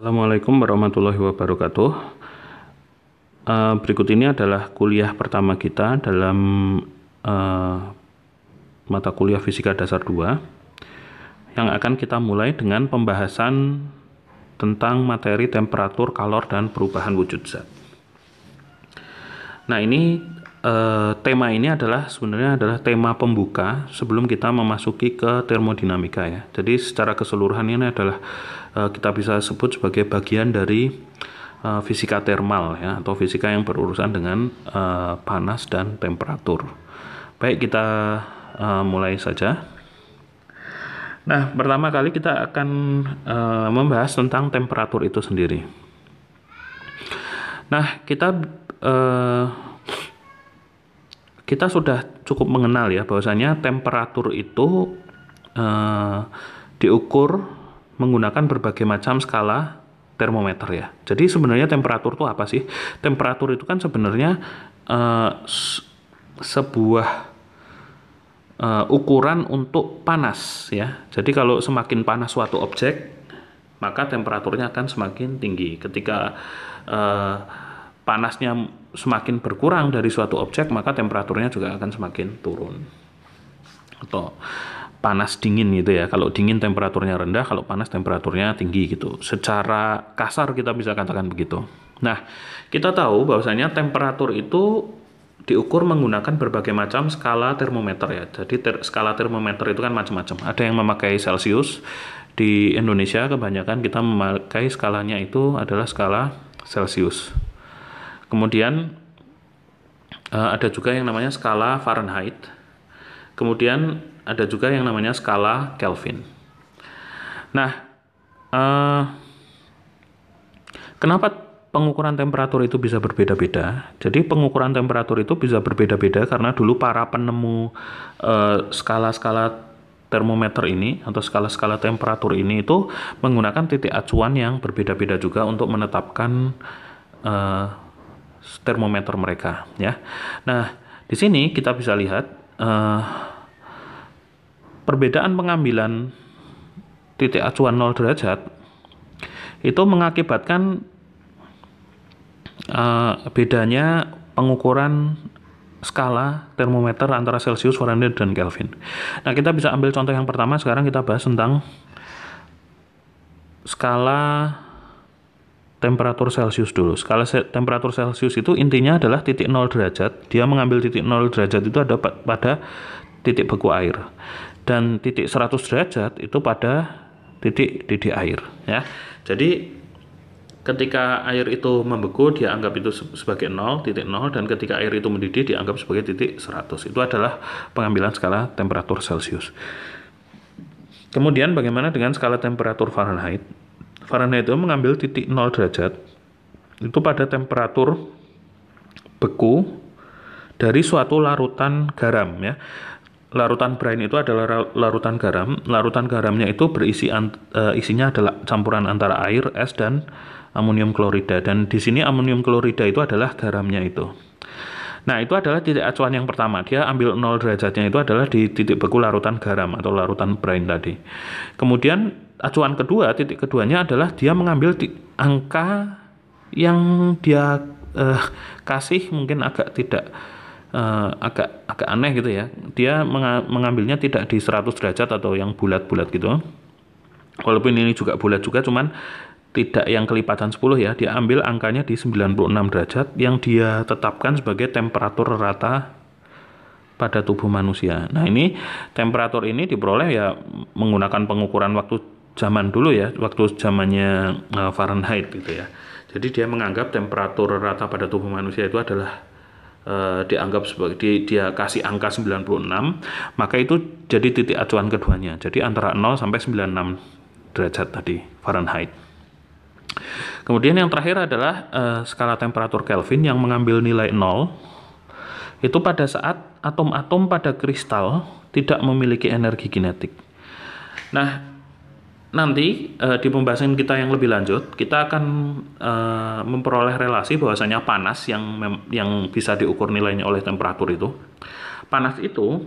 Assalamualaikum warahmatullahi wabarakatuh. Berikut ini adalah kuliah pertama kita dalam mata kuliah Fisika Dasar 2 yang akan kita mulai dengan pembahasan tentang materi temperatur, kalor, dan perubahan wujud zat. Nah, tema ini sebenarnya adalah tema pembuka sebelum kita memasuki ke termodinamika ya. Jadi secara keseluruhan ini adalah kita bisa sebut sebagai bagian dari fisika termal ya, atau fisika yang berurusan dengan panas dan temperatur. Baik, kita mulai saja. Nah, pertama kali kita akan membahas tentang temperatur itu sendiri. Nah, kita sudah cukup mengenal ya bahwasanya temperatur itu diukur menggunakan berbagai macam skala termometer ya. Jadi sebenarnya temperatur itu apa sih? Temperatur itu kan sebenarnya sebuah ukuran untuk panas ya. Jadi kalau semakin panas suatu objek, maka temperaturnya akan semakin tinggi. Ketika panasnya semakin berkurang dari suatu objek, maka temperaturnya juga akan semakin turun. Atau panas dingin gitu ya. Kalau dingin temperaturnya rendah, kalau panas temperaturnya tinggi gitu. Secara kasar kita bisa katakan begitu. Nah, kita tahu bahwasanya temperatur itu diukur menggunakan berbagai macam skala termometer ya. Jadi skala termometer itu kan macam-macam. Ada yang memakai Celcius. Di Indonesia kebanyakan kita memakai skalanya itu adalah skala Celcius. Kemudian ada juga yang namanya skala Fahrenheit. Kemudian ada juga yang namanya skala Kelvin. Nah, kenapa pengukuran temperatur itu bisa berbeda-beda? Jadi pengukuran temperatur itu bisa berbeda-beda karena dulu para penemu skala-skala termometer ini atau skala-skala temperatur ini itu menggunakan titik acuan yang berbeda-beda juga untuk menetapkan termometer mereka ya. Nah, di sini kita bisa lihat perbedaan pengambilan titik acuan 0 derajat itu mengakibatkan bedanya pengukuran skala termometer antara Celcius, Fahrenheit, dan Kelvin. Nah, kita bisa ambil contoh yang pertama. Sekarang kita bahas tentang skala temperatur Celcius dulu. Skala temperatur Celcius itu intinya adalah titik 0 derajat. Dia mengambil titik 0 derajat itu ada pada titik beku air. Dan titik 100 derajat itu pada titik didih air ya. Jadi ketika air itu membeku dia anggap itu sebagai 0, titik 0, dan ketika air itu mendidih dianggap sebagai titik 100. Itu adalah pengambilan skala temperatur Celcius. Kemudian bagaimana dengan skala temperatur Fahrenheit? Fahrenheit itu mengambil titik 0 derajat itu pada temperatur beku dari suatu larutan garam ya. Larutan brine itu adalah larutan garam. Larutan garamnya itu isinya adalah campuran antara air, es, dan amonium klorida. Dan di sini amonium klorida itu adalah garamnya itu. Nah, itu adalah titik acuan yang pertama. Dia ambil 0 derajatnya itu adalah di titik beku larutan garam atau larutan brine tadi. Kemudian acuan kedua, titik keduanya adalah dia mengambil angka yang dia kasih mungkin agak aneh gitu ya. Dia mengambilnya tidak di 100 derajat atau yang bulat-bulat gitu. Walaupun ini juga bulat juga, cuman tidak yang kelipatan 10 ya. Dia ambil angkanya di 96 derajat yang dia tetapkan sebagai temperatur rata pada tubuh manusia. Nah, ini temperatur ini diperoleh ya menggunakan pengukuran waktu zaman dulu ya, waktu zamannya Fahrenheit gitu ya. Jadi dia menganggap temperatur rata pada tubuh manusia itu adalah dianggap sebagai dia kasih angka 96, maka itu jadi titik acuan keduanya. Jadi antara 0 sampai 96 derajat tadi Fahrenheit. Kemudian yang terakhir adalah skala temperatur Kelvin yang mengambil nilai 0 itu pada saat atom-atom pada kristal tidak memiliki energi kinetik. Nah, nanti di pembahasan kita yang lebih lanjut kita akan memperoleh relasi bahwasanya panas yang bisa diukur nilainya oleh temperatur itu. Panas itu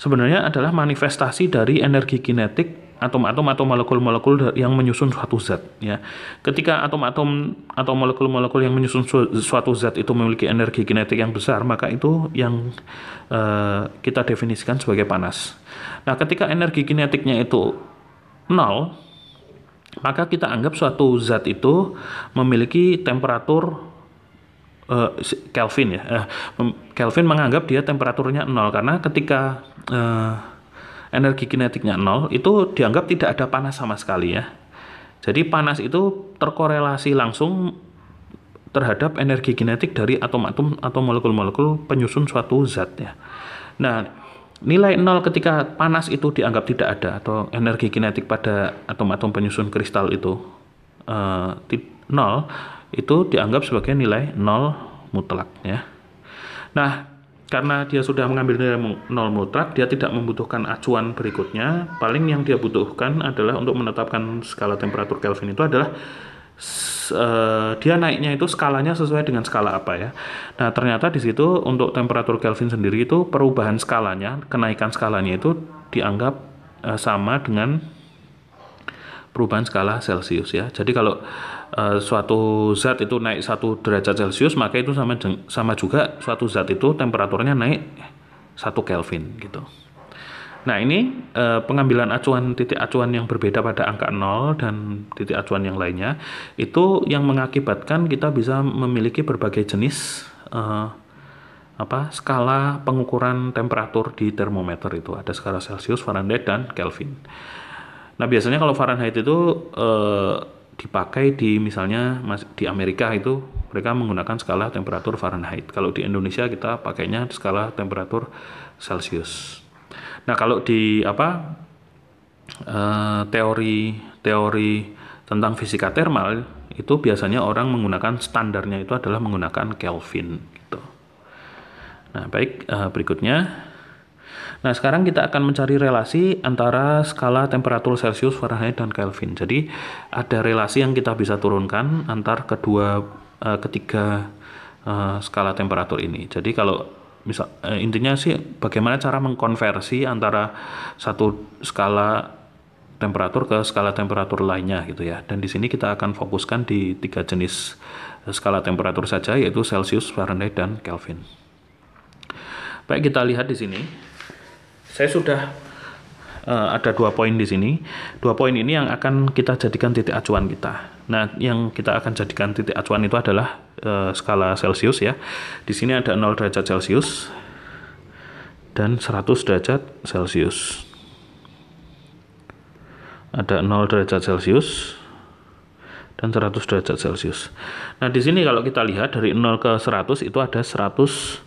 sebenarnya adalah manifestasi dari energi kinetik atom-atom atau molekul-molekul yang menyusun suatu zat ya. Ketika atom-atom atau molekul-molekul yang menyusun suatu zat itu memiliki energi kinetik yang besar, maka itu yang kita definisikan sebagai panas. Nah, ketika energi kinetiknya itu 0, maka kita anggap suatu zat itu memiliki temperatur Kelvin ya. Kelvin menganggap dia temperaturnya 0 karena ketika energi kinetiknya 0 itu dianggap tidak ada panas sama sekali ya. Jadi panas itu terkorelasi langsung terhadap energi kinetik dari atom-atom atau molekul-molekul penyusun suatu zat ya. Nah, nilai 0 ketika panas itu dianggap tidak ada atau energi kinetik pada atom-atom penyusun kristal itu 0, itu dianggap sebagai nilai 0 mutlak ya. Nah, karena dia sudah mengambil nilai 0 mutlak, dia tidak membutuhkan acuan berikutnya. Paling yang dia butuhkan adalah untuk menetapkan skala temperatur Kelvin itu adalah dia naiknya itu skalanya sesuai dengan skala apa ya. Nah, ternyata di situ untuk temperatur Kelvin sendiri itu perubahan skalanya, kenaikan skalanya itu dianggap sama dengan perubahan skala Celsius ya. Jadi kalau suatu zat itu naik 1 derajat Celcius, maka itu sama juga suatu zat itu temperaturnya naik 1 Kelvin gitu. Nah, ini pengambilan titik acuan yang berbeda pada angka 0 dan titik acuan yang lainnya itu yang mengakibatkan kita bisa memiliki berbagai jenis skala pengukuran temperatur di termometer itu. Ada skala Celcius, Fahrenheit, dan Kelvin. Nah, biasanya kalau Fahrenheit itu dipakai di misalnya di Amerika itu mereka menggunakan skala temperatur Fahrenheit. Kalau di Indonesia kita pakainya skala temperatur Celsius. Nah, kalau di teori tentang fisika termal itu biasanya orang menggunakan standarnya itu adalah menggunakan Kelvin gitu. Nah, baik, berikutnya. Nah, sekarang kita akan mencari relasi antara skala temperatur Celsius, Fahrenheit, dan Kelvin. Jadi, ada relasi yang kita bisa turunkan antar ketiga skala temperatur ini. Jadi, kalau intinya sih bagaimana cara mengkonversi antara satu skala temperatur ke skala temperatur lainnya gitu ya. Dan di sini kita akan fokuskan di 3 jenis skala temperatur saja, yaitu Celsius, Fahrenheit, dan Kelvin. Baik, kita lihat di sini. Saya sudah ada 2 poin di sini. 2 poin ini yang akan kita jadikan titik acuan kita. Nah, yang kita akan jadikan titik acuan itu adalah skala Celsius ya. Di sini ada 0 derajat Celsius dan 100 derajat Celsius. Ada 0 derajat Celsius dan 100 derajat Celsius. Nah, di sini kalau kita lihat dari 0 ke 100 itu ada 100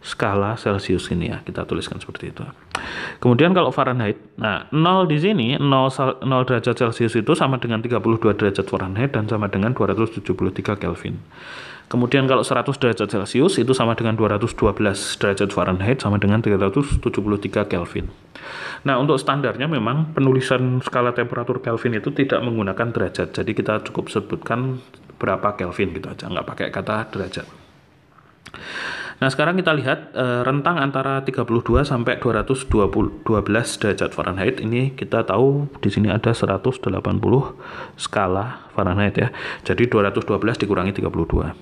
skala Celsius ini ya, kita tuliskan seperti itu. Kemudian kalau Fahrenheit, nah 0 di sini 0 derajat Celsius itu sama dengan 32 derajat Fahrenheit dan sama dengan 273 Kelvin. Kemudian kalau 100 derajat Celsius itu sama dengan 212 derajat Fahrenheit sama dengan 373 Kelvin. Nah, untuk standarnya memang penulisan skala temperatur Kelvin itu tidak menggunakan derajat. Jadi kita cukup sebutkan berapa Kelvin gitu aja, nggak pakai kata derajat. Nah, sekarang kita lihat rentang antara 32 sampai 212 derajat Fahrenheit. Ini kita tahu di sini ada 180 skala Fahrenheit ya. Jadi 212 dikurangi 32.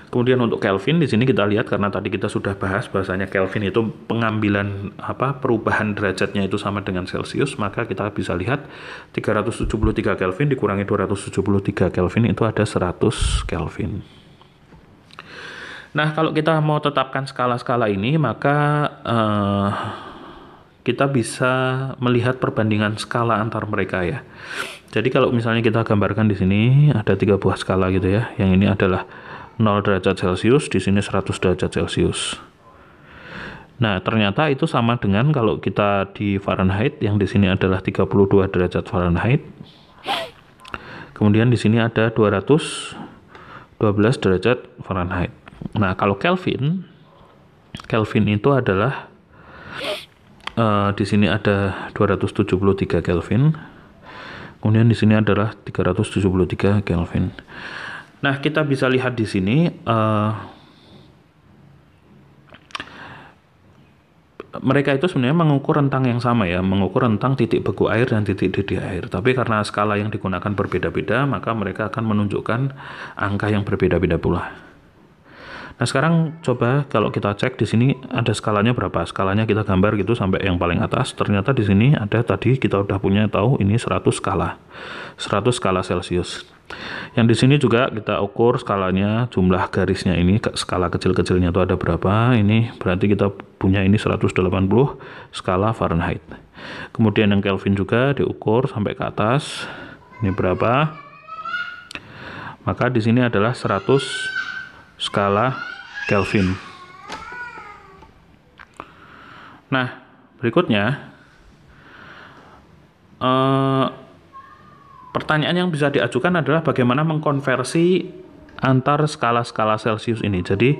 Kemudian untuk Kelvin di sini kita lihat karena tadi kita sudah bahas bahasanya Kelvin itu pengambilan perubahan derajatnya itu sama dengan Celsius, maka kita bisa lihat 373 Kelvin dikurangi 273 Kelvin itu ada 100 Kelvin. Nah, kalau kita mau tetapkan skala-skala ini, maka kita bisa melihat perbandingan skala antar mereka ya. Jadi kalau misalnya kita gambarkan di sini ada 3 buah skala gitu ya. Yang ini adalah 0 derajat Celsius, di sini 100 derajat Celsius. Nah, ternyata itu sama dengan kalau kita di Fahrenheit, yang di sini adalah 32 derajat Fahrenheit. Kemudian di sini ada 212 derajat Fahrenheit. Nah, kalau Kelvin itu adalah di sini ada 273 Kelvin. Kemudian di sini adalah 373 Kelvin. Nah, kita bisa lihat di sini mereka itu sebenarnya mengukur rentang yang sama ya, mengukur rentang titik beku air dan titik didih air. Tapi karena skala yang digunakan berbeda-beda, maka mereka akan menunjukkan angka yang berbeda-beda pula. Nah sekarang coba kalau kita cek di sini ada skalanya berapa. Skalanya kita gambar gitu sampai yang paling atas. Ternyata di sini ada tadi kita udah punya tahu ini 100 skala. 100 skala Celcius. Yang di sini juga kita ukur skalanya, jumlah garisnya ini, skala kecil-kecilnya itu ada berapa. Ini berarti kita punya ini 180 skala Fahrenheit. Kemudian yang Kelvin juga diukur sampai ke atas. Ini berapa? Maka di sini adalah 100 skala Kelvin. Nah, berikutnya pertanyaan yang bisa diajukan adalah bagaimana mengkonversi antar skala-skala Celcius ini. Jadi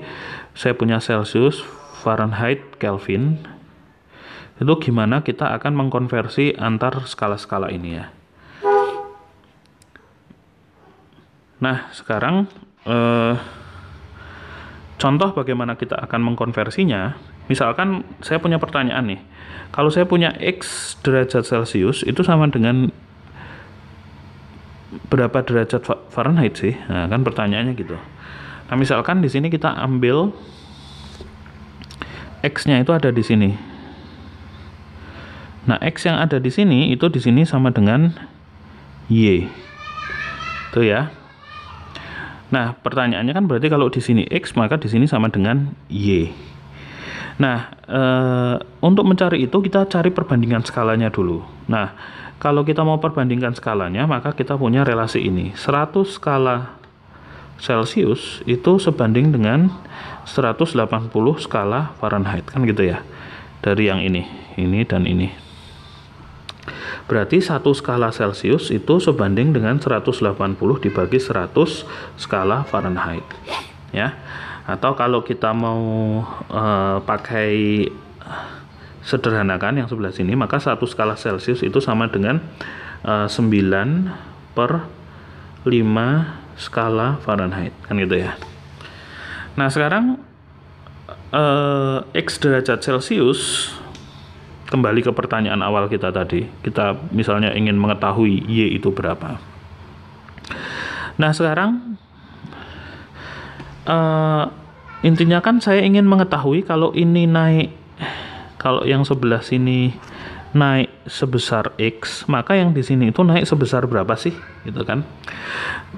saya punya Celsius, Fahrenheit, Kelvin. Itu gimana kita akan mengkonversi antar skala-skala ini ya. Nah, sekarang contoh bagaimana kita akan mengkonversinya. Misalkan saya punya pertanyaan nih. Kalau saya punya X derajat Celcius itu sama dengan berapa derajat Fahrenheit sih? Nah, kan pertanyaannya gitu. Nah, misalkan di sini kita ambil X-nya itu ada di sini. Nah, X yang ada di sini itu di sini sama dengan Y. Tuh ya. Nah, pertanyaannya kan berarti kalau di sini X maka di sini sama dengan Y. Nah, untuk mencari itu kita cari perbandingan skalanya dulu. Nah, kalau kita mau perbandingkan skalanya, maka kita punya relasi ini. 100 skala Celcius itu sebanding dengan 180 skala Fahrenheit. Kan gitu ya. Dari yang ini dan ini. Berarti 1 skala Celcius itu sebanding dengan 180 dibagi 100 skala Fahrenheit. Ya. Atau kalau kita mau pakai sederhanakan yang sebelah sini, maka 1 skala Celcius itu sama dengan 9/5 skala Fahrenheit, kan gitu ya. Nah sekarang X derajat Celcius, kembali ke pertanyaan awal kita tadi, kita misalnya ingin mengetahui Y itu berapa. Nah sekarang intinya kan saya ingin mengetahui kalau ini naik, kalau yang sebelah sini naik sebesar X, maka yang di sini itu naik sebesar berapa sih, gitu kan.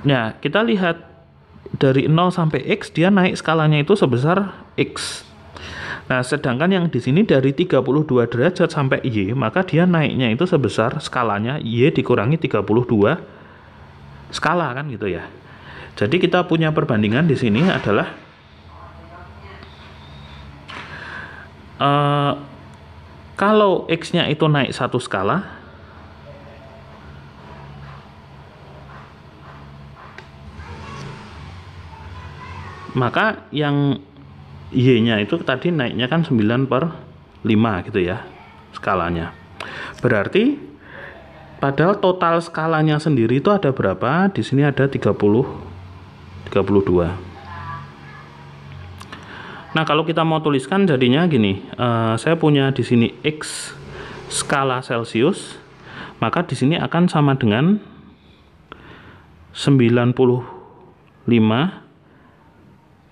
Nah, kita lihat dari 0 sampai X dia naik skalanya itu sebesar X. Nah, sedangkan yang di sini dari 32 derajat sampai Y, maka dia naiknya itu sebesar skalanya Y dikurangi 32 skala, kan gitu ya. Jadi kita punya perbandingan di sini adalah kalau X-nya itu naik 1 skala, maka yang Y-nya itu tadi naiknya kan 9/5 gitu ya skalanya. Berarti padahal total skalanya sendiri itu ada berapa? Di sini ada 32. Nah, kalau kita mau tuliskan jadinya gini, saya punya di sini X skala Celcius, maka di sini akan sama dengan 95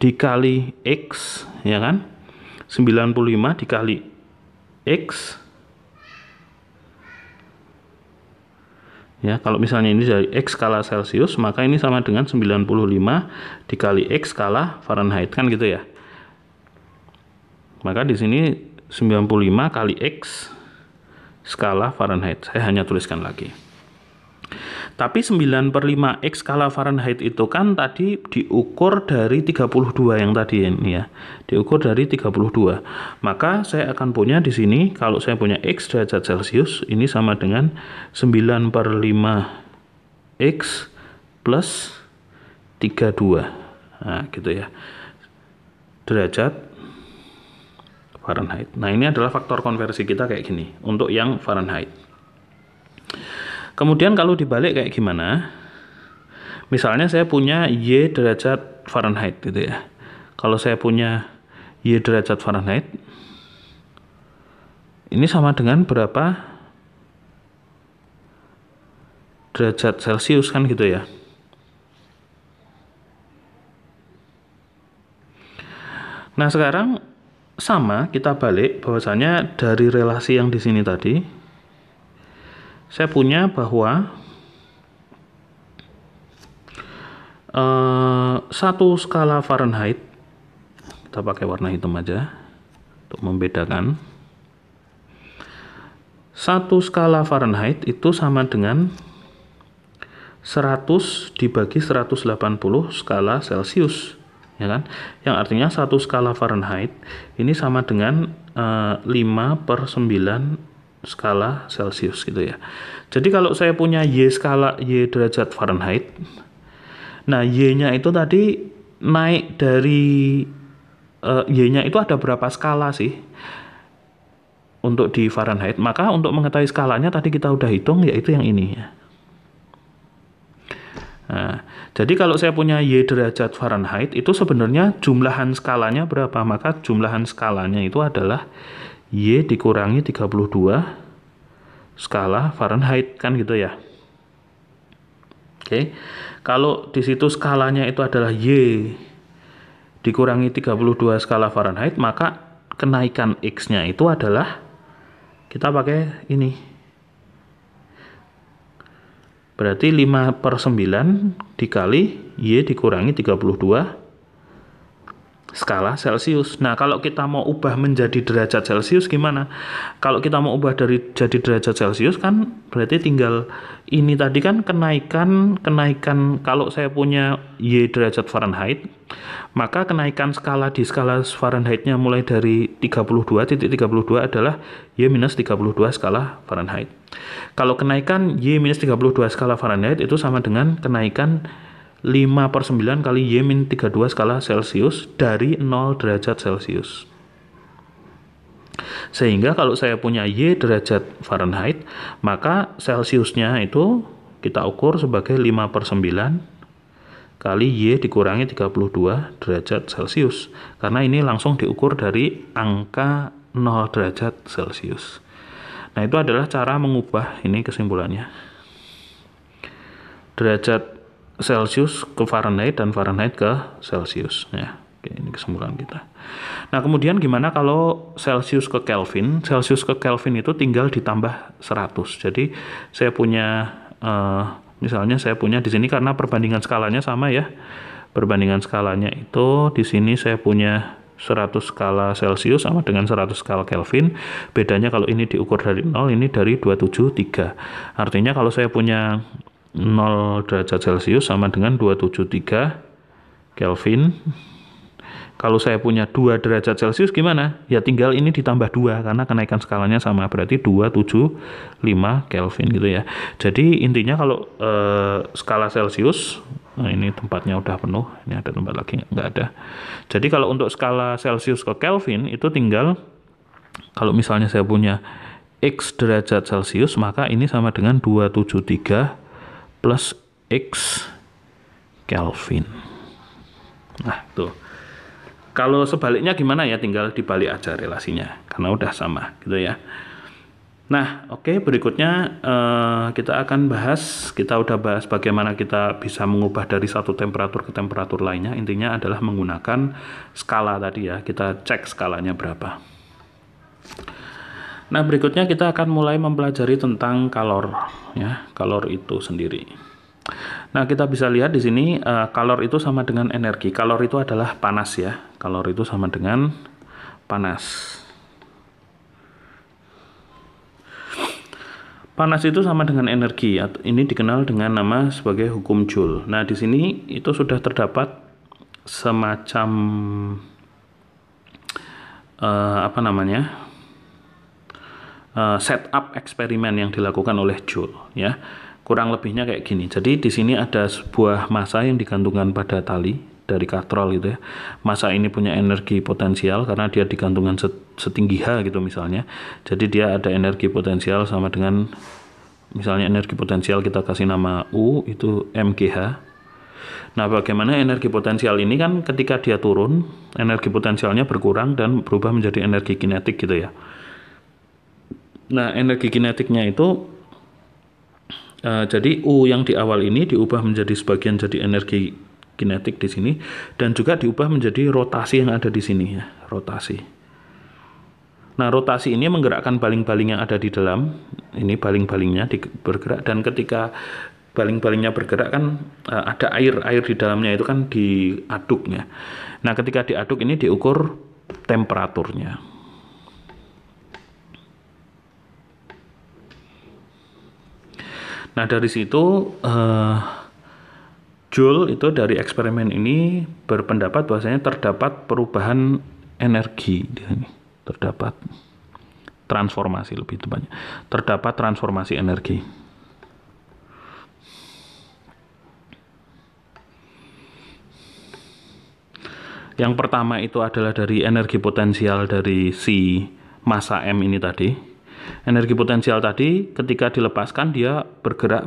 dikali X, ya kan? 95 dikali X. Ya, kalau misalnya ini dari X skala Celcius, maka ini sama dengan 95 dikali X skala Fahrenheit, kan gitu ya. Maka di sini 95 kali X skala Fahrenheit. Saya hanya tuliskan lagi. Tapi 9/5 X skala Fahrenheit itu kan tadi diukur dari 32 yang tadi ini ya. Diukur dari 32. Maka saya akan punya di sini, kalau saya punya X derajat Celcius, ini sama dengan 9/5 X plus 32. Nah, gitu ya. Derajat Fahrenheit. Nah, ini adalah faktor konversi kita kayak gini untuk yang Fahrenheit. Kemudian kalau dibalik kayak gimana? Misalnya saya punya Y derajat Fahrenheit gitu ya. Kalau saya punya Y derajat Fahrenheit, Ini sama dengan berapa derajat Celcius kan gitu ya. Nah, sekarang sama kita balik bahwasanya dari relasi yang di sini tadi saya punya bahwa satu skala Fahrenheit, kita pakai warna hitam aja untuk membedakan. Satu skala Fahrenheit itu sama dengan 100 dibagi 180 skala Celcius, ya kan? Yang artinya satu skala Fahrenheit ini sama dengan 5/9 skala Celcius gitu ya. Jadi kalau saya punya Y skala Y derajat Fahrenheit, nah Y-nya itu tadi naik dari Y-nya itu ada berapa skala sih untuk di Fahrenheit? Maka untuk mengetahui skalanya tadi kita udah hitung, yaitu yang ini ya. Nah, jadi kalau saya punya Y derajat Fahrenheit itu sebenarnya jumlahan skalanya berapa? Maka jumlahan skalanya itu adalah Y dikurangi 32 skala Fahrenheit kan gitu ya. Oke. Kalau di situ skalanya itu adalah Y dikurangi 32 skala Fahrenheit, maka kenaikan X-nya itu adalah kita pakai ini. Berarti 5/9 dikali Y dikurangi 32 skala Celcius. Nah, kalau kita mau ubah menjadi derajat Celcius gimana? Kalau kita mau ubah jadi derajat Celcius kan berarti tinggal ini tadi kan kenaikan kalau saya punya Y derajat Fahrenheit, maka kenaikan skala di skala Fahrenheit-nya mulai dari 32.32 adalah Y minus 32 skala Fahrenheit. Kalau kenaikan Y minus 32 skala Fahrenheit itu sama dengan kenaikan 5/9 kali Y min 32 skala Celcius dari 0 derajat Celcius. Sehingga kalau saya punya Y derajat Fahrenheit, maka Celciusnya itu kita ukur sebagai 5/9 kali Y dikurangi 32 derajat Celcius. Karena ini langsung diukur dari angka 0 derajat Celcius. Nah, itu adalah cara mengubah ini kesimpulannya. Derajat Celcius ke Fahrenheit dan Fahrenheit ke Celcius ya. Oke, ini kesimpulan kita. Nah, kemudian gimana kalau Celcius ke Kelvin? Celcius ke Kelvin itu tinggal ditambah 100. Jadi saya punya misalnya saya punya di sini karena perbandingan skalanya sama ya. Perbandingan skalanya itu di sini saya punya 100 skala Celcius sama dengan 100 skala Kelvin. Bedanya kalau ini diukur dari 0, ini dari 273. Artinya kalau saya punya 0 derajat Celcius sama dengan 273 Kelvin. Kalau saya punya 2 derajat Celcius gimana? Ya tinggal ini ditambah 2 karena kenaikan skalanya sama, berarti 275 Kelvin gitu ya. Jadi intinya kalau skala Celcius, nah ini tempatnya udah penuh, ini ada tempat lagi nggak ada. Jadi kalau untuk skala Celcius ke Kelvin itu tinggal, kalau misalnya saya punya X derajat Celcius, maka ini sama dengan 273 plus X Kelvin. Nah, tuh. Kalau sebaliknya gimana ya? Tinggal dibalik aja relasinya, karena udah sama, gitu ya. Nah, oke, berikutnya kita akan bahas, kita udah bahas bagaimana kita bisa mengubah dari satu temperatur ke temperatur lainnya. Intinya adalah menggunakan skala tadi ya, kita cek skalanya berapa. Nah, berikutnya kita akan mulai mempelajari tentang kalor, ya, kalor itu sendiri. Nah, kita bisa lihat di sini kalor itu sama dengan energi. Kalor itu adalah panas ya. Kalor itu sama dengan panas. Panas itu sama dengan energi. Ini dikenal dengan nama sebagai hukum Joule. Nah, di sini itu sudah terdapat semacam setup eksperimen yang dilakukan oleh Joule ya. Kurang lebihnya kayak gini. Jadi di sini ada sebuah massa yang digantungkan pada tali dari katrol gitu ya. Massa ini punya energi potensial karena dia digantungkan setinggi H gitu misalnya. Jadi dia ada energi potensial sama dengan, misalnya energi potensial kita kasih nama U, itu mgh. Nah, bagaimana energi potensial ini kan ketika dia turun, energi potensialnya berkurang dan berubah menjadi energi kinetik gitu ya. Nah, energi kinetiknya itu jadi U yang di awal ini diubah menjadi sebagian jadi energi kinetik di sini, dan juga diubah menjadi rotasi yang ada di sini ya, rotasi. Nah, rotasi ini menggerakkan baling-baling yang ada di dalam, ini baling-balingnya bergerak, dan ketika baling-balingnya bergerak kan ada air di dalamnya itu kan diaduk ya. Nah, ketika diaduk ini diukur temperaturnya. Nah, dari situ Joule itu dari eksperimen ini berpendapat bahwasanya terdapat perubahan energi di sini. Terdapat transformasi, lebih tepatnya. Terdapat transformasi energi. Yang pertama itu adalah dari energi potensial dari si massa M ini tadi. Energi potensial tadi ketika dilepaskan dia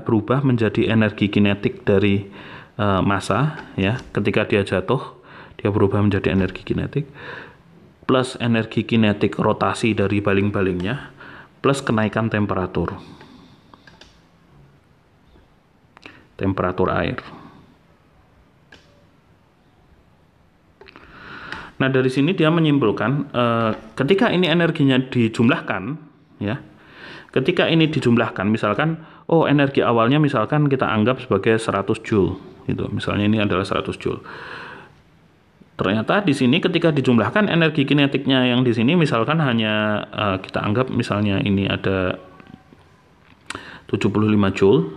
berubah menjadi energi kinetik dari massa ya. Ketika dia jatuh dia berubah menjadi energi kinetik, plus energi kinetik rotasi dari baling-balingnya, plus kenaikan temperatur air. Nah, dari sini dia menyimpulkan ketika ini energinya dijumlahkan ya. Ketika ini dijumlahkan, misalkan energi awalnya misalkan kita anggap sebagai 100 joule gitu. Misalnya ini adalah 100 joule. Ternyata di sini ketika dijumlahkan energi kinetiknya yang di sini misalkan hanya kita anggap misalnya ini ada 75 joule,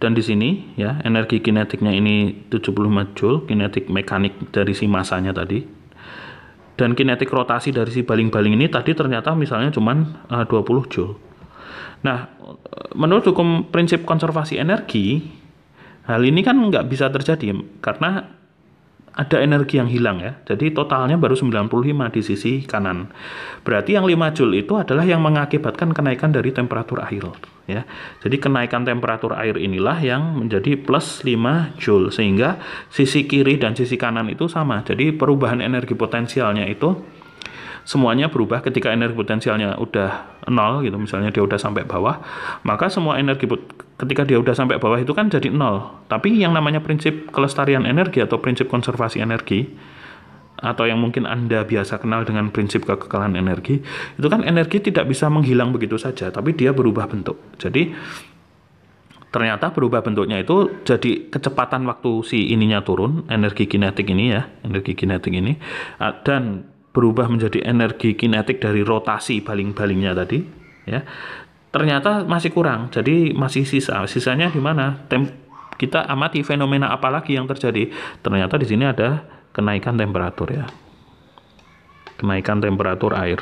dan di sini ya energi kinetiknya ini 75 joule, kinetik mekanik dari si masanya tadi, dan kinetik rotasi dari si baling-baling ini tadi ternyata misalnya cuman 20 joule. Nah, menurut hukum prinsip konservasi energi, hal ini kan nggak bisa terjadi karena ada energi yang hilang ya. Jadi totalnya baru 95 di sisi kanan. Berarti yang 5 joule itu adalah yang mengakibatkan kenaikan dari temperatur air ya. Jadi kenaikan temperatur air inilah yang menjadi plus 5 joule, sehingga sisi kiri dan sisi kanan itu sama. Jadi perubahan energi potensialnya itu semuanya berubah ketika energi potensialnya udah 0 gitu, misalnya dia udah sampai bawah, maka semua energi ketika dia udah sampai bawah itu kan jadi 0. Tapi yang namanya prinsip kelestarian energi atau prinsip konservasi energi, atau yang mungkin Anda biasa kenal dengan prinsip kekekalan energi, itu kan energi tidak bisa menghilang begitu saja, tapi dia berubah bentuk. Jadi ternyata berubah bentuknya itu jadi kecepatan waktu si ininya turun, energi kinetik ini ya, energi kinetik ini, dan berubah menjadi energi kinetik dari rotasi baling-balingnya tadi ya, ternyata masih kurang. Jadi masih sisanya di mana? Kita amati fenomena apa lagi yang terjadi. Ternyata di sini ada kenaikan temperatur ya, kenaikan temperatur air.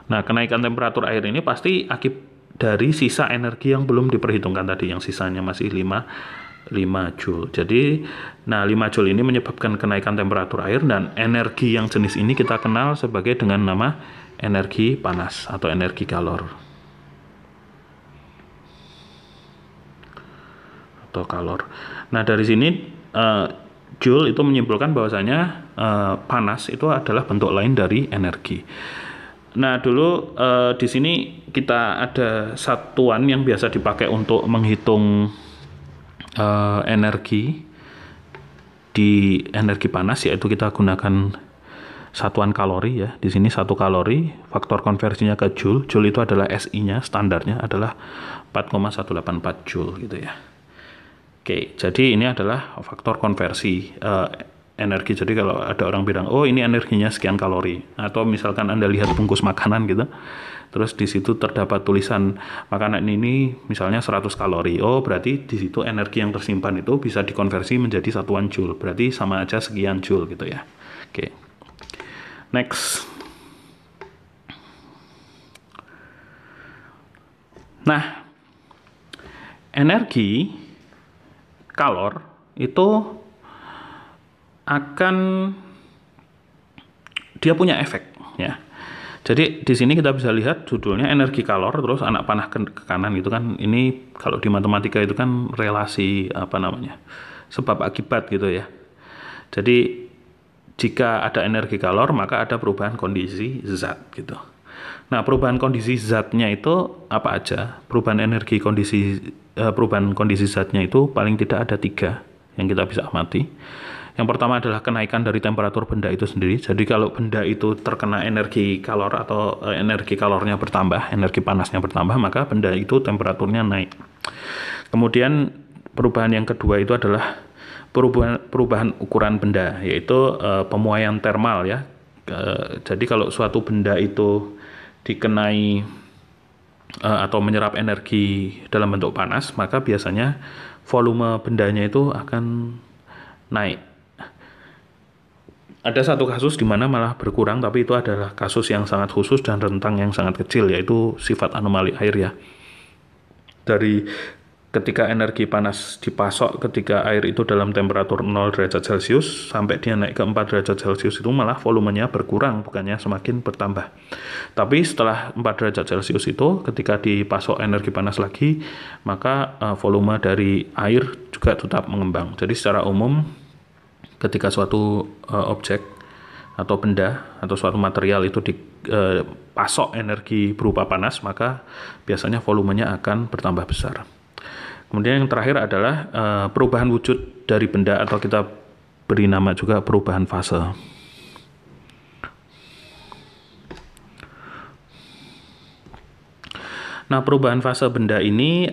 Nah, kenaikan temperatur air ini pasti akibat dari sisa energi yang belum diperhitungkan tadi, yang sisanya masih 5 joule. Jadi, 5 joule ini menyebabkan kenaikan temperatur air, dan energi yang jenis ini kita kenal sebagai dengan nama energi panas atau energi kalor. Nah, dari sini Joule itu menyimpulkan bahwasanya panas itu adalah bentuk lain dari energi. Nah, dulu di sini kita ada satuan yang biasa dipakai untuk menghitung energi di energi panas, yaitu kita gunakan satuan kalori ya. Di sini 1 kalori, faktor konversinya ke joule. Joule itu adalah SI-nya, standarnya adalah 4,184 joule gitu ya. Oke, jadi ini adalah faktor konversi energi. Jadi kalau ada orang bilang, ini energinya sekian kalori, atau misalkan Anda lihat bungkus makanan gitu, terus di situ terdapat tulisan makanan ini misalnya 100 kalori. Berarti di situ energi yang tersimpan itu bisa dikonversi menjadi satuan joule. Berarti sama aja sekian joule gitu ya. Oke. Next. Nah, energi kalor itu akan dia punya efek ya. Jadi di sini kita bisa lihat judulnya energi kalor, terus anak panah ke kanan gitu kan. Ini kalau di matematika itu kan relasi sebab akibat gitu ya. Jadi jika ada energi kalor maka ada perubahan kondisi zat gitu. Nah, perubahan kondisi zatnya itu apa aja? Perubahan kondisi zatnya itu paling tidak ada 3 yang kita bisa amati. Yang pertama adalah kenaikan dari temperatur benda itu sendiri. Jadi kalau benda itu terkena energi kalor atau energi kalornya bertambah, energi panasnya bertambah, maka benda itu temperaturnya naik. Kemudian perubahan yang kedua itu adalah perubahan ukuran benda, yaitu pemuaian termal ya. Jadi kalau suatu benda itu dikenai atau menyerap energi dalam bentuk panas, maka biasanya volume bendanya itu akan naik. Ada satu kasus di mana malah berkurang, tapi itu adalah kasus yang sangat khusus dan rentang yang sangat kecil, yaitu sifat anomali air ya. Dari ketika energi panas dipasok ketika air itu dalam temperatur 0 derajat Celcius sampai dia naik ke 4 derajat Celcius itu malah volumenya berkurang, bukannya semakin bertambah. Tapi setelah 4 derajat Celcius itu ketika dipasok energi panas lagi, maka volume dari air juga tetap mengembang. Jadi secara umum ketika suatu objek atau benda atau suatu material itu dipasok energi berupa panas, maka biasanya volumenya akan bertambah besar. Kemudian yang terakhir adalah perubahan wujud dari benda atau kita beri nama juga perubahan fase. Nah, perubahan fase benda ini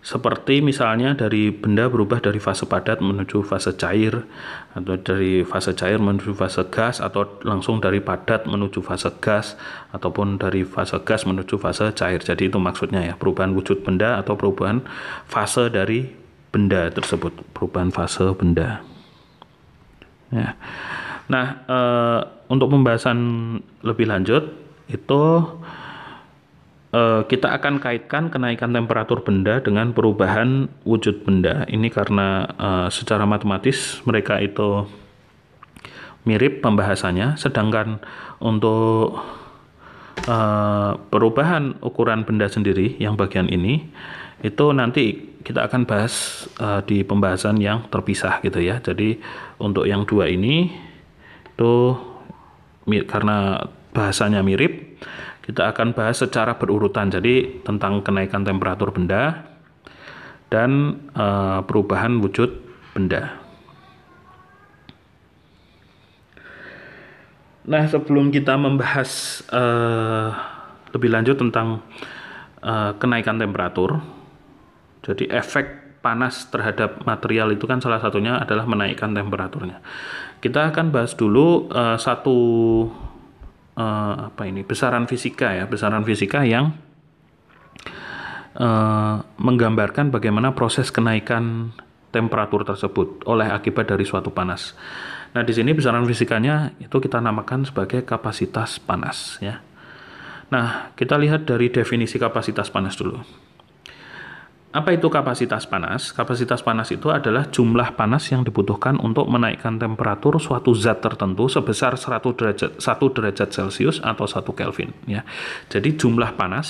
seperti misalnya dari benda berubah dari fase padat menuju fase cair, atau dari fase cair menuju fase gas, atau langsung dari padat menuju fase gas, ataupun dari fase gas menuju fase cair. Jadi itu maksudnya ya, perubahan wujud benda atau perubahan fase dari benda tersebut, perubahan fase benda. Ya. Nah, untuk pembahasan lebih lanjut itu kita akan kaitkan kenaikan temperatur benda dengan perubahan wujud benda. Ini karena secara matematis mereka itu mirip pembahasannya, sedangkan untuk perubahan ukuran benda sendiri yang bagian ini itu nanti kita akan bahas di pembahasan yang terpisah gitu ya. Jadi untuk yang 2 ini itu karena bahasanya mirip, kita akan bahas secara berurutan. Jadi tentang kenaikan temperatur benda dan perubahan wujud benda. Nah, sebelum kita membahas lebih lanjut tentang kenaikan temperatur, jadi efek panas terhadap material itu kan salah satunya adalah menaikkan temperaturnya. Kita akan bahas dulu besaran fisika yang menggambarkan bagaimana proses kenaikan temperatur tersebut oleh akibat dari suatu panas. Nah, di sini besaran fisikanya itu kita namakan sebagai kapasitas panas ya. Nah, kita lihat dari definisi kapasitas panas dulu. Apa itu kapasitas panas? Kapasitas panas itu adalah jumlah panas yang dibutuhkan untuk menaikkan temperatur suatu zat tertentu sebesar 1 derajat Celcius atau 1 Kelvin ya. Jadi jumlah panas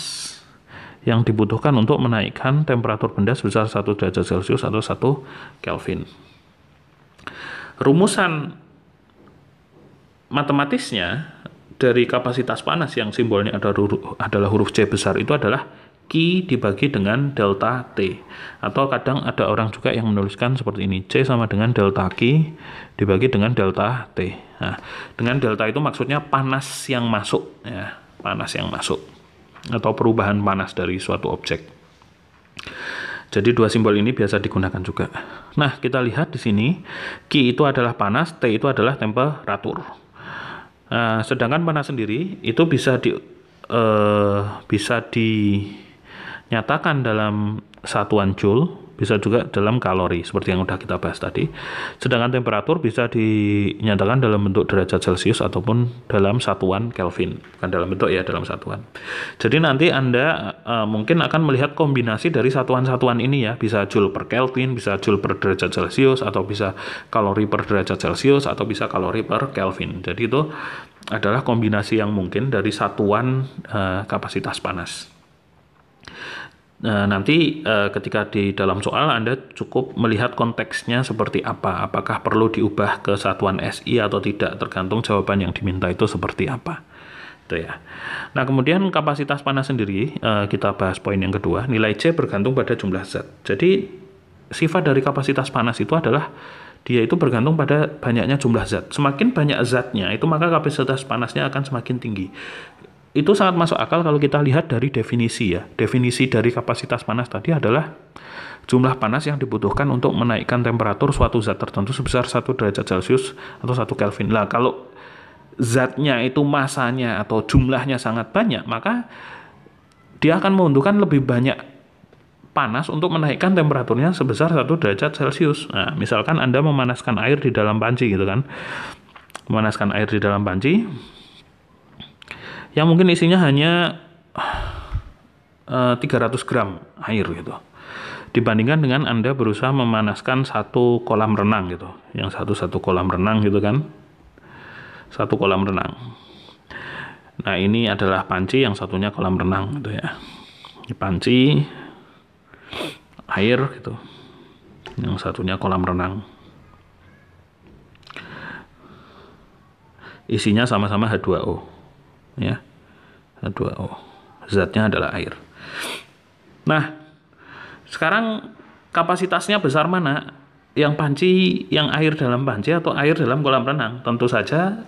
yang dibutuhkan untuk menaikkan temperatur benda sebesar 1 derajat Celcius atau 1 Kelvin. Rumusan matematisnya dari kapasitas panas yang simbolnya adalah huruf C besar itu adalah Q dibagi dengan delta T, atau kadang ada orang juga yang menuliskan seperti ini, C sama dengan delta Q dibagi dengan delta T. Nah, dengan delta itu maksudnya panas yang masuk ya, panas yang masuk atau perubahan panas dari suatu objek. Jadi 2 simbol ini biasa digunakan juga. Nah, kita lihat di sini Q itu adalah panas, T itu adalah temperatur. Nah, sedangkan panas sendiri itu bisa dinyatakan dalam satuan joule, bisa juga dalam kalori seperti yang sudah kita bahas tadi. Sedangkan temperatur bisa dinyatakan dalam bentuk derajat Celcius ataupun dalam satuan Kelvin, bukan dalam bentuk ya, dalam satuan. Jadi nanti Anda mungkin akan melihat kombinasi dari satuan-satuan ini ya, bisa joule per Kelvin, bisa joule per derajat Celcius, atau bisa kalori per derajat Celcius, atau bisa kalori per Kelvin. Jadi itu adalah kombinasi yang mungkin dari satuan kapasitas panas. Nanti ketika di dalam soal Anda cukup melihat konteksnya seperti apa, apakah perlu diubah ke satuan SI atau tidak, tergantung jawaban yang diminta itu seperti apa. Itu ya. Nah, kemudian kapasitas panas sendiri, kita bahas poin yang kedua, nilai C bergantung pada jumlah zat. Jadi sifat dari kapasitas panas itu adalah dia itu bergantung pada banyaknya jumlah zat. Semakin banyak zatnya itu maka kapasitas panasnya akan semakin tinggi. Itu sangat masuk akal kalau kita lihat dari definisi ya. Definisi dari kapasitas panas tadi adalah jumlah panas yang dibutuhkan untuk menaikkan temperatur suatu zat tertentu sebesar 1 derajat Celcius atau 1 Kelvin. Lah, kalau zatnya itu masanya atau jumlahnya sangat banyak, maka dia akan membutuhkan lebih banyak panas untuk menaikkan temperaturnya sebesar 1 derajat Celcius. Nah, misalkan Anda memanaskan air di dalam panci gitu kan. Memanaskan air di dalam panci yang mungkin isinya hanya 300 gram air gitu. Dibandingkan dengan Anda berusaha memanaskan satu kolam renang gitu. Yang satu kolam renang gitu kan. Satu kolam renang. Nah, ini adalah panci, yang satunya kolam renang gitu ya. Ini panci, air gitu. Yang satunya kolam renang. Isinya sama-sama H2O. Ya. H2O. Zatnya adalah air. Nah, sekarang kapasitasnya besar mana? Yang panci, yang air dalam panci atau air dalam kolam renang? Tentu saja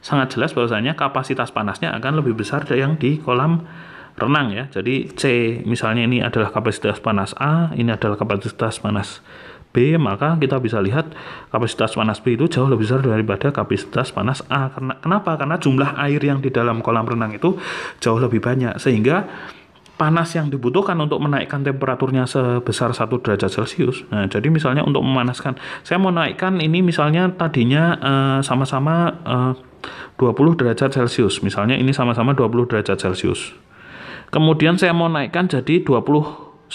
sangat jelas bahwasanya kapasitas panasnya akan lebih besar dari yang di kolam renang ya. Jadi C misalnya ini adalah kapasitas panas A, ini adalah kapasitas panas B, maka kita bisa lihat kapasitas panas B itu jauh lebih besar daripada kapasitas panas A. Kenapa? Karena jumlah air yang di dalam kolam renang itu jauh lebih banyak, sehingga panas yang dibutuhkan untuk menaikkan temperaturnya sebesar 1 derajat Celcius. Nah, jadi misalnya untuk memanaskan, saya mau naikkan ini misalnya tadinya sama-sama 20 derajat Celcius. Misalnya ini sama-sama 20 derajat Celcius. Kemudian saya mau naikkan jadi 21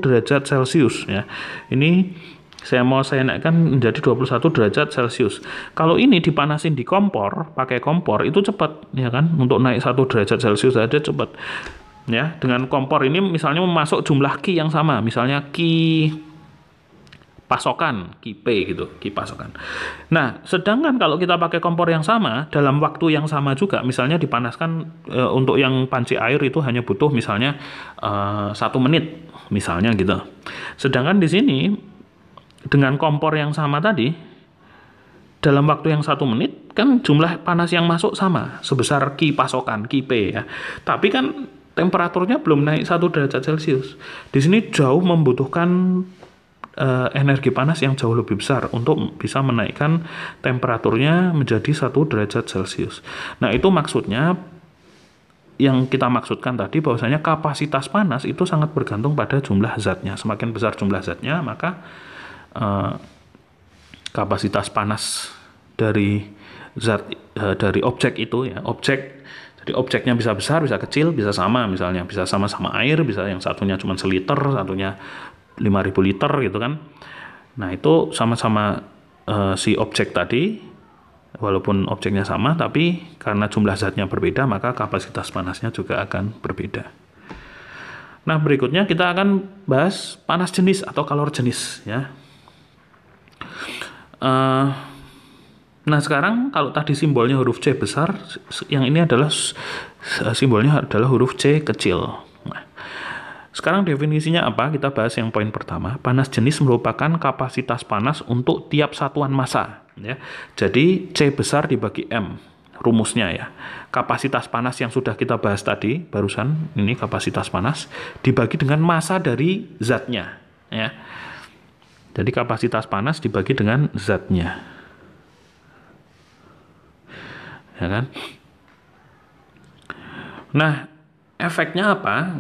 derajat Celcius ya. Ini saya naikkan menjadi 21 derajat Celcius. Kalau ini dipanasin di kompor, pakai kompor itu cepat ya kan. Untuk naik 1 derajat Celcius aja cepat. Ya, dengan kompor ini misalnya memasuk jumlah Ki yang sama, misalnya Ki pasokan, Ki P gitu, Ki pasokan. Nah, sedangkan kalau kita pakai kompor yang sama, dalam waktu yang sama juga, misalnya dipanaskan untuk yang panci air itu hanya butuh misalnya 1 menit, misalnya gitu. Sedangkan di sini, dengan kompor yang sama tadi, dalam waktu yang 1 menit, kan jumlah panas yang masuk sama, sebesar Ki pasokan, Ki P ya. Tapi kan temperaturnya belum naik 1 derajat Celcius. Di sini jauh membutuhkan energi panas yang jauh lebih besar untuk bisa menaikkan temperaturnya menjadi 1 derajat Celcius. Nah, itu maksudnya yang kita maksudkan tadi bahwasanya kapasitas panas itu sangat bergantung pada jumlah zatnya. Semakin besar jumlah zatnya, maka kapasitas panas dari zat dari objek itu ya, jadi objeknya bisa besar, bisa kecil, bisa sama misalnya. Bisa sama-sama air, bisa yang satunya cuma seliter, satunya 5.000 liter gitu kan. Nah, itu sama-sama si objek tadi, walaupun objeknya sama, tapi karena jumlah zatnya berbeda, maka kapasitas panasnya juga akan berbeda. Nah, berikutnya kita akan bahas panas jenis atau kalor jenis ya. Nah, sekarang kalau tadi simbolnya huruf C besar, yang ini adalah simbolnya adalah huruf C kecil. Nah, sekarang definisinya apa? Kita bahas yang poin pertama. Panas jenis merupakan kapasitas panas untuk tiap satuan massa. Ya. Jadi C besar dibagi M, rumusnya ya. Kapasitas panas yang sudah kita bahas tadi, barusan ini kapasitas panas, dibagi dengan massa dari zatnya. Ya. Jadi kapasitas panas dibagi dengan zatnya. Ya kan? Nah, efeknya apa?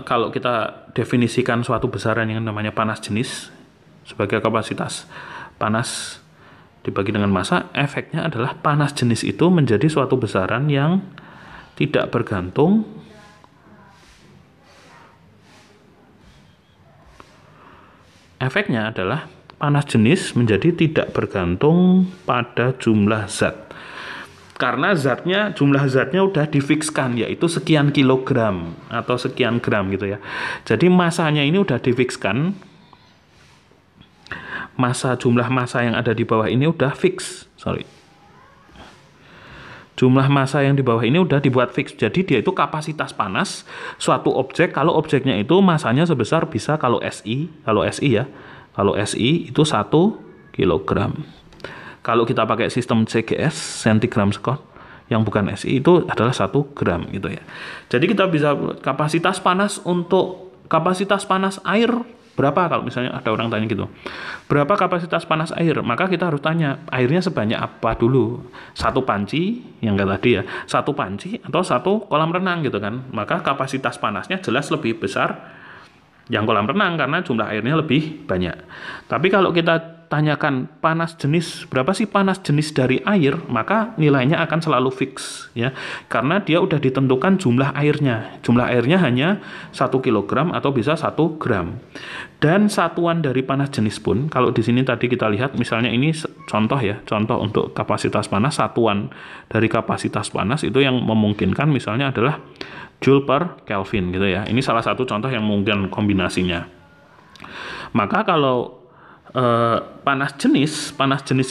Kalau kita definisikan suatu besaran yang namanya panas jenis sebagai kapasitas panas dibagi dengan massa, efeknya adalah panas jenis itu menjadi suatu besaran yang tidak bergantung efeknya adalah panas jenis menjadi tidak bergantung pada jumlah zat. Karena jumlah zatnya udah difikskan, yaitu sekian kilogram atau sekian gram gitu ya. Jadi masanya ini udah difikskan. Jumlah massa yang ada di bawah ini udah fix. Jumlah massa yang di bawah ini udah dibuat fix. Jadi dia itu kapasitas panas suatu objek kalau objeknya itu massanya sebesar bisa kalau SI ya. Kalau SI itu 1 kilogram. Kalau kita pakai sistem CGS, centigram Scott, yang bukan SI itu adalah 1 gram gitu ya. Jadi kita bisa kapasitas panas untuk kapasitas panas air berapa, kalau misalnya ada orang tanya gitu. Berapa kapasitas panas air? Maka kita harus tanya, airnya sebanyak apa dulu? 1 panci, yang kayak tadi ya, 1 panci atau 1 kolam renang gitu kan. Maka kapasitas panasnya jelas lebih besar yang kolam renang karena jumlah airnya lebih banyak. Tapi kalau kita tanyakan panas jenis, berapa sih panas jenis dari air, maka nilainya akan selalu fix ya. Karena dia udah ditentukan jumlah airnya. Jumlah airnya hanya 1 kilogram atau bisa 1 gram. Dan satuan dari panas jenis pun, kalau di sini tadi kita lihat misalnya ini contoh ya, contoh untuk kapasitas panas, satuan dari kapasitas panas itu yang memungkinkan misalnya adalah Joule per Kelvin gitu ya. Ini salah satu contoh yang mungkin kombinasinya. Maka kalau panas jenis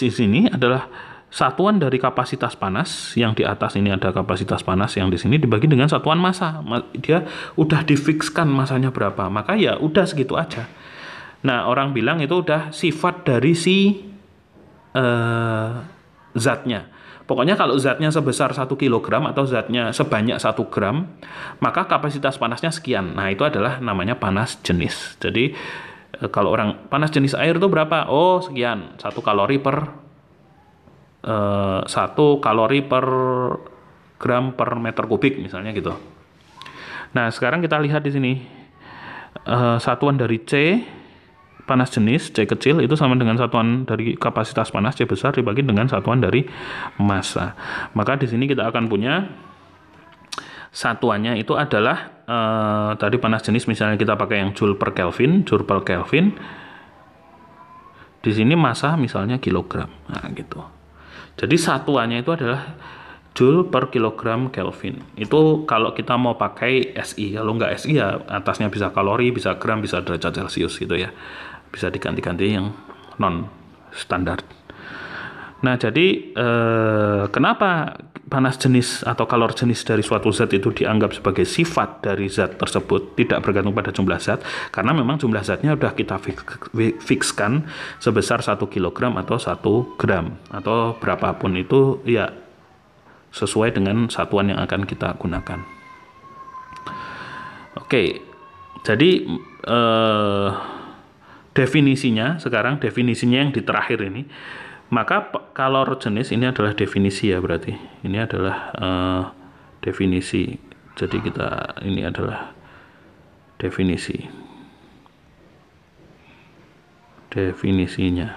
di sini adalah satuan dari kapasitas panas, yang di atas ini ada kapasitas panas, yang di sini dibagi dengan satuan massa. Dia udah difikskan massanya berapa, maka ya udah segitu aja. Nah, orang bilang itu udah sifat dari si zatnya. Pokoknya kalau zatnya sebesar 1 kilogram atau zatnya sebanyak 1 gram, maka kapasitas panasnya sekian. Nah, itu adalah namanya panas jenis. Jadi kalau orang panas jenis air itu berapa? Oh, sekian. 1 kalori per gram per meter kubik misalnya gitu. Nah, sekarang kita lihat di sini satuan dari C panas jenis C kecil itu sama dengan satuan dari kapasitas panas C besar dibagi dengan satuan dari massa. Maka di sini kita akan punya satuannya itu adalah tadi panas jenis misalnya kita pakai yang Joule per Kelvin. Di sini massa misalnya kilogram. Nah, gitu. Jadi satuannya itu adalah Joule per kilogram Kelvin. Itu kalau kita mau pakai SI. Kalau nggak SI ya atasnya bisa kalori, bisa gram, bisa derajat Celcius gitu ya. Bisa diganti-ganti yang non standar. Nah, jadi kenapa panas jenis atau kalor jenis dari suatu zat itu dianggap sebagai sifat dari zat tersebut, tidak bergantung pada jumlah zat, karena memang jumlah zatnya sudah kita fikskan sebesar 1 kilogram atau 1 gram atau berapapun itu ya sesuai dengan satuan yang akan kita gunakan. Oke, jadi definisinya yang di terakhir ini. Maka kalor jenis ini adalah definisi ya, berarti ini adalah definisi. Jadi ini adalah definisinya.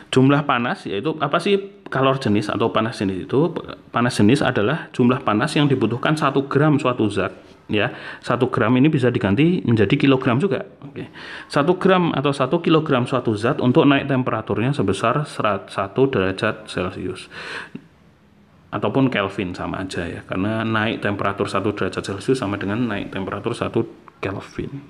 Jumlah panas yaitu apa sih kalor jenis atau panas jenis itu? Panas jenis adalah jumlah panas yang dibutuhkan 1 gram suatu zat. Ya, 1 gram ini bisa diganti menjadi kilogram juga. Oke. 1 gram atau 1 kilogram suatu zat untuk naik temperaturnya sebesar 1 derajat Celcius. Ataupun Kelvin sama aja ya, karena naik temperatur 1 derajat Celcius sama dengan naik temperatur 1 Kelvin.